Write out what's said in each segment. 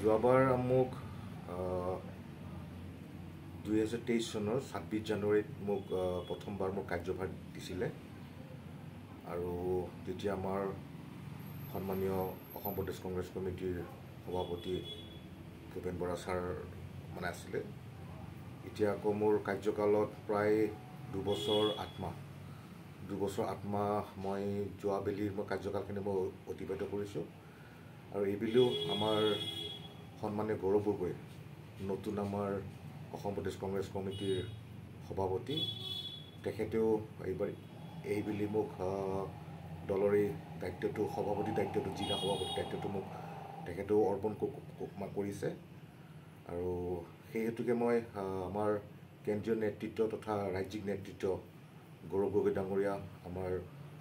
যোৱাবাৰ মোক 2023 চনৰ 26 জানুৱাৰীত মোক প্ৰথমবাৰ মোক কাৰ্যভাৰ দিছিলে আৰু তেতিয়া আমাৰ সন্মানীয় অসম প্ৰদেশ কংগ্ৰেছ কমিটিৰ সভাপতি ভূপেন বৰা ছাৰ মানে আছিলে। এতিয়া আকৌ মোৰ কাৰ্যকালত প্ৰায় 2 বছৰ 8 মাহ মই যোৱাবেলিৰ মই কাৰ্যকালখিনি মই অতিবাহিত কৰিছোঁ আৰু এইবেলিও আমাৰ সন্মানীয় গৌৰৱ গগৈ নতুন আমাৰ অসম প্ৰদেশ কংগ্ৰেছ কমিটিৰ সভাপতি, তেখেতেও এইবেলি মোক দলৰ এই দায়িত্বটো সভাপতি দায়িত্বটো জিলা সভাপতি দায়িত্বটো মোক তেখেতেও অৰ্পণ কৰিছে আৰু সেই হেতুকে মই আমাৰ কেন্দ্ৰীয় নেতৃত্ব তথা ৰাজ্যিক নেতৃত্ব গৌৰৱ গগৈ ডাঙৰীয়া, আমাৰ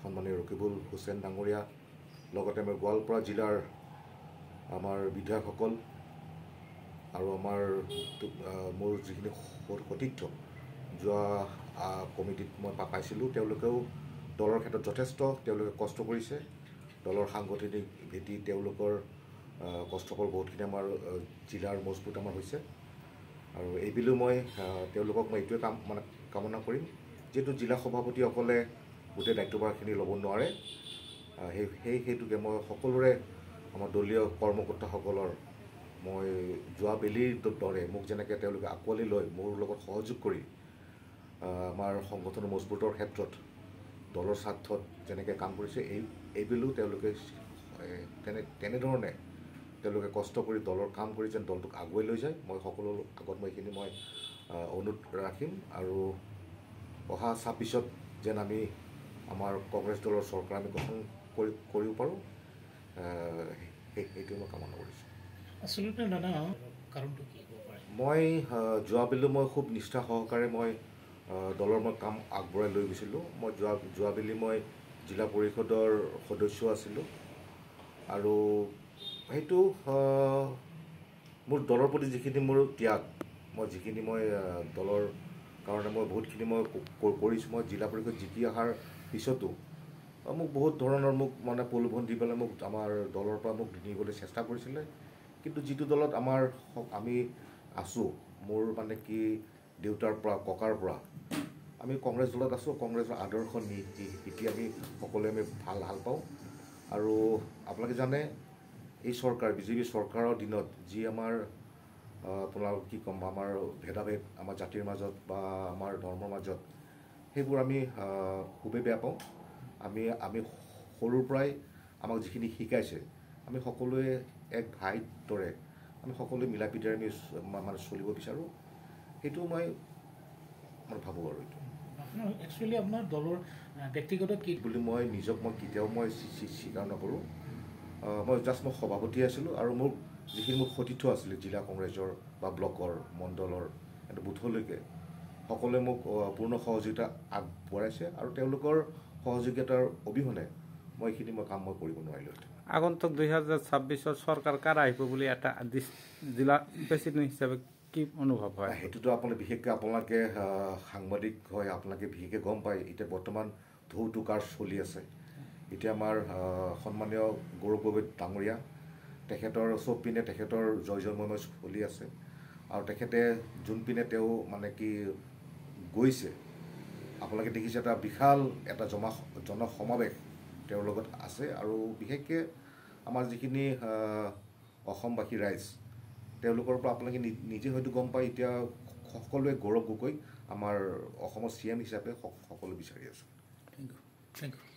সন্মানীয় ৰকিবুল হুছেইন ডাঙৰীয়া, লগতে আমাৰ গোৱালপাৰা জিলাৰ আমাৰ বিধায়কসকল আৰু আমাৰ মোৰ যিখিনি সতীৰ্থ যোৱা কমিটিত মই পাইছিলোঁ, তেওঁলোকেও দলৰ ক্ষেত্ৰত যথেষ্ট তেওঁলোকে কষ্ট কৰিছে। দলৰ সাংগঠনিক ভেটি তেওঁলোকৰ কষ্টকৰ বহুতখিনি আমাৰ জিলাৰ মজবুত আমাৰ হৈছে আৰু এইবেলিও মই তেওঁলোকক মই এইটোৱে কামনা কৰিম, যিহেতু জিলা সভাপতিসকলে গোটেই দায়িত্বভাৰখিনি ল'ব নোৱাৰে, সেই হেতুকে মই সকলোৰে আমাৰ দলীয় কৰ্মকৰ্তাসকলৰ মই যোৱাবেলিৰ দৰে মোক যেনেকৈ তেওঁলোকে আঁকোৱালি লৈ মোৰ লগত সহযোগ কৰি আমাৰ সংগঠনৰ মজবুতৰ ক্ষেত্ৰত দলৰ স্বাৰ্থত যেনেকৈ কাম কৰিছে, এইবেলিও তেওঁলোকে তেনেধৰণে তেওঁলোকে কষ্ট কৰি দলৰ কাম কৰি যেন দলটোক আগুৱাই লৈ যায়, মই সকলো আগত মই এইখিনি মই অনুৰোধ ৰাখিম আৰু অহা 26ত যেন আমি আমাৰ কংগ্ৰেছ দলৰ চৰকাৰ আমি গঠন কৰিব পাৰোঁ, সেইটোৱে মই কামনা কৰিছোঁ। আচলতে দাদা কাৰণটো কি হ'ব পাৰে? মই যোৱাবেলি মই খুব নিষ্ঠা সহকাৰে মই দলৰ মই কাম আগবঢ়াই লৈ গৈছিলোঁ। মই যোৱাবেলি মই জিলা পৰিষদৰ সদস্য আছিলোঁ আৰু সেইটো মোৰ দলৰ প্ৰতি যিখিনি মোৰ ত্যাগ, মই যিখিনি মই দলৰ কাৰণে মই বহুতখিনি মই কৰিছোঁ। মই জিলা পৰিষদ জিকি অহাৰ পিছতো মোক বহুত ধৰণৰ মোক মানে প্ৰলোভন দি পেলাই মোক আমাৰ দলৰ পৰা মোক নিবলৈ চেষ্টা কৰিছিলে, কিন্তু যিটো দলত আমি আছোঁ, মোৰ মানে কি দেউতাৰ পৰা ককাৰ পৰা আমি কংগ্ৰেছ দলত আছোঁ, কংগ্ৰেছৰ আদৰ্শ নীতি আমি সকলোৱে আমি ভাল পাওঁ আৰু আপোনালোকে জানে এই চৰকাৰ বিজেপি চৰকাৰৰ দিনত যি আমাৰ আপোনালোক কি ক'ম, আমাৰ ভেদাভেদ আমাৰ জাতিৰ মাজত বা আমাৰ ধৰ্মৰ মাজত, সেইবোৰ আমি খুবেই বেয়া পাওঁ। আমি সৰুৰ পৰাই আমাক যিখিনি শিকাইছে, আমি সকলোৱে এক ভাইৰ দৰে আমি সকলোৱে মিলা প্ৰীতিৰে আমি মানে চলিব বিচাৰোঁ, সেইটো মই ভাবোঁ আৰু এইটো একচুৱেলি আপোনাৰ দলৰ ব্যক্তিগত কি বুলি মই নিজক মই কেতিয়াও মই স্বীকাৰ নকৰোঁ। মই সভাপতি আছিলোঁ আৰু মোৰ যিখিনি মোৰ সতীৰ্থ আছিলে জিলা কংগ্ৰেছৰ বা ব্লকৰ মণ্ডলৰ বুথলৈকে সকলোৱে মোক পূৰ্ণ সহযোগিতা আগবঢ়াইছে আৰু তেওঁলোকৰ সহযোগিতাৰ অবিহনে মই এইখিনি কাম কৰিব নোৱাৰিলোঁহেঁতেন। আগন্তুক 2026 চৰকাৰ কাৰ আহিব বুলি এটা জিলা প্ৰেচিডেণ্ট হিচাপে কি অনুভৱ হয়? সেইটোতো বিশেষকৈ আপোনালোকে সাংবাদিক হয়, আপোনালোকে বিশেষকৈ গম পায় এতিয়া বৰ্তমান ঢৌ টোকাৰ চলি আছে। এতিয়া আমাৰ সন্মানীয় গৌৰৱ গগৈ ডাঙৰীয়া, তেখেতৰ চব পিনে তেখেতৰ জয়ময় চলি আছে আৰু তেখেতে যোনপিনে তেওঁ মানে কি গৈছে, আপোনালোকে দেখিছে এটা বিশাল এটা জনসমাৱেশ তেওঁৰ লগত আছে আৰু বিশেষকৈ আমাৰ যিখিনি অসমবাসী ৰাইজ, তেওঁলোকৰ পৰা আপোনালোকে নিজে হয়তো গম পায়, এতিয়া সকলোৱে গৌৰৱ গগৈক আমাৰ অসমৰ CM হিচাপে সকলো বিচাৰি আছে। Thank U.